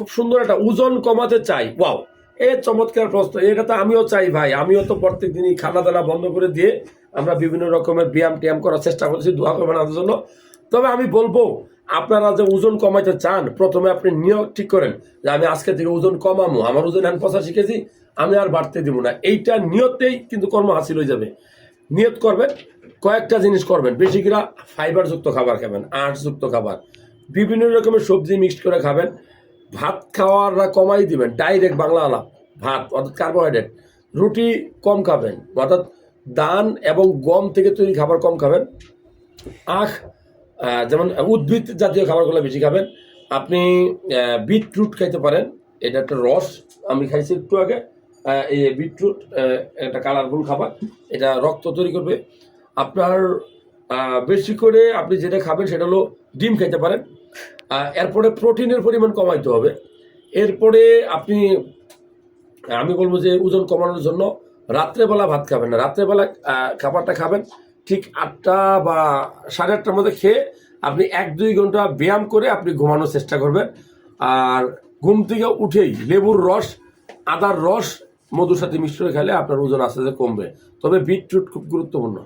খুব সুন্দর একটা ওজন কমাতে চাই, ওয়াও, এই চমৎকার প্রশ্ন। এই কথা আমিও চাই ভাই, আমিও তো প্রত্যেক দিনই খানা দানা বন্ধ করে দিয়ে আমরা বিভিন্ন রকমের ব্যায়াম ট্যায়াম করার চেষ্টা করছি, দোয়া করবেন আমাদের জন্য। তবে আমি বলবো, আপনারা যে ওজন কমাইতে চান, প্রথমে আপনি নিয়ত ঠিক করেন যে আমি আজকে থেকে ওজন কমাবো, আমার ওজন এখন 85 কেজি, আমি আর বাড়তে দিব না। এইটা নিয়তেই কিন্তু কর্ম হাসিল হয়ে যাবে। নিয়ত করবেন, কয়েকটা জিনিস করবেন, বেশি করে ফাইবারযুক্ত খাবার খাবেন, আঁশযুক্ত খাবার, বিভিন্ন রকমের সবজি মিক্সড করে খাবেন। ভাত খাওয়াররা কমাই দিবেন, ডাইরেক্ট বাংলা আলাপ, ভাত অর্থাৎ কার্বোহাইড্রেট। রুটি কম খাবেন, অর্থাৎ ধান এবং গম থেকে তৈরি খাবার কম খাবেন। আখ, যেমন উদ্ভিদ জাতীয় খাবারগুলো বেশি খাবেন। আপনি বিটরুট খাইতে পারেন, এটা একটা রস, আমি খাইছি একটু আগে। এই বিটরুট একটা কালারফুল খাবার, এটা রক্ত তৈরি করবে আপনার। বেশি করে আপনি যেটা খাবেন সেটা হলো ডিম খাইতে পারেন। এরপরে প্রোটিনের পরিমাণ কমাইতে হবে। এরপরে আপনি, আমি বলবো যে ওজন কমানোর জন্য রাত্রেবেলা ভাত খাবেন না, রাত্রেবেলা খাবারটা খাবেন ঠিক 8টা বা 8:30টার মধ্যে খেয়ে আপনি 1-2 ঘন্টা ব্যায়াম করে আপনি ঘুমানোর চেষ্টা করবেন। আর ঘুম থেকে উঠেই লেবুর রস, আদার রস মধুর সাথে মিশ্র করে খেলে আপনার ওজন আস্তে আস্তে কমবে। তবে বিটরুট খুব গুরুত্বপূর্ণ।